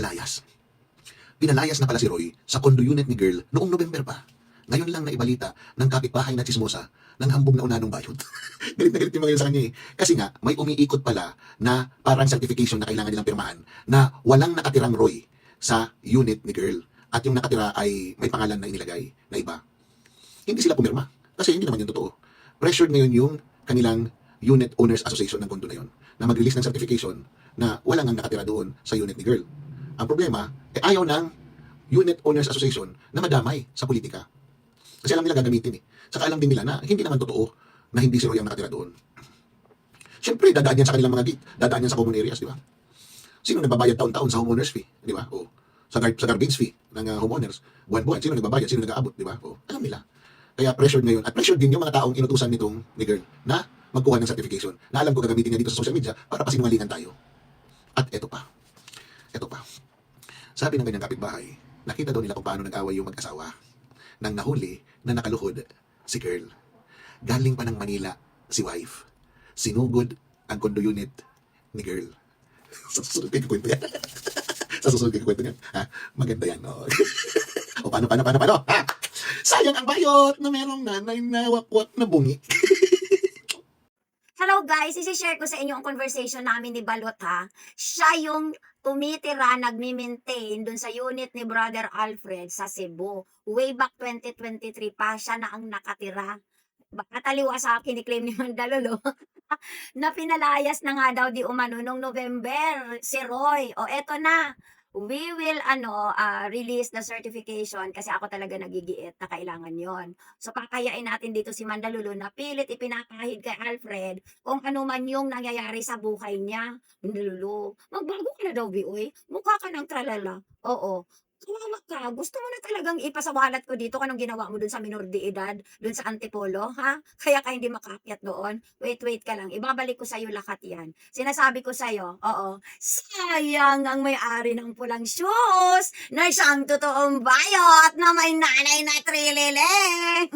pinalayas. Pinalayas na pala si Roy sa condo unit ni girl noong November pa. Ngayon lang naibalita ng kapitbahay na chismosa ng hambog na unanong bayot. Galit na galit yung mga yun sa kanya eh. Kasi nga, may umiikot pala na parang certification na kailangan nilang pirmahan na walang nakatirang Roy sa unit ni girl. At yung nakatira ay may pangalan na inilagay na iba. Hindi sila pumirma. Kasi hindi naman yun totoo. Pressured ngayon yung kanilang Unit Owners Association ng condo na yun na mag-release ng certification na wala nang nakatira doon sa unit ni girl. Ang problema, ayaw ng Unit Owners Association na madamay sa politika. Kasi alam nila gagamitin eh. Saka alam din nila na hindi naman totoo na hindi si Roy ang nakatira doon. Siyempre, dadaan yan sa kanilang mga gate. Dadaan yan sa common areas, di ba? Sino nagbabayad taon-taon sa homeowners fee? Di ba? O, sa garbage fee ng homeowners. Buwan-buwan. Sino nagbabayad? Sino nag-aabot? Di ba? O, alam nila. Kaya pressured ngayon. At pressured din yung mga taong inutusan nitong ni girl na magkuha ng certification. Na alam ko gagamitin niya dito sa social media para pasinungalingan tayo. At eto pa. Eto pa. Sabi ng kanyang kapitbahay, nakita daw nila kung paano nag-away yung mag-asawa nang nahuli na nakaluhod si girl. Galing pa ng Manila si wife. Sinugod ang condo unit ni girl. Sa susunod kayo kwento yan. Sa susunod kayo kwento yan. Ha? Maganda yan. No? O paano? Ha? Sayang ang bayot na merong nanay na wakwak na bungi. Hello guys, isi-share ko sa inyo ang conversation namin ni Balot ha. Siya yung tumitira, nagmi-maintain dun sa unit ni Brother Alfred sa Cebu. Way back 2023 pa siya na ang nakatira. Baka taliwa sa akin i-claim ni Mandalolo na pinalayas na nga daw di umano nung November si Roy. O eto na, we will release the certification kasi ako talaga nagigiit na kailangan yon. So pakayain natin dito si Mandalolo na pilit ipinapahid kay Alfred kung ano man yung nangyayari sa buhay niya. Mandalolo, magbago ka na daw, Bioy. Mukha ka ng tralala. Oo. Kawawa ka. Gusto mo na talagang ipasawalat ko dito kung anong ginawa mo dun sa minor de edad, dun sa Antipolo, ha? Kaya ka hindi makaakyat doon. Wait ka lang. Ibabalik ko sa'yo lahat yan. Sinasabi ko sa'yo, oo, sayang ang may-ari ng pulang shoes na siyang totoong bayot na may nanay na trilileng.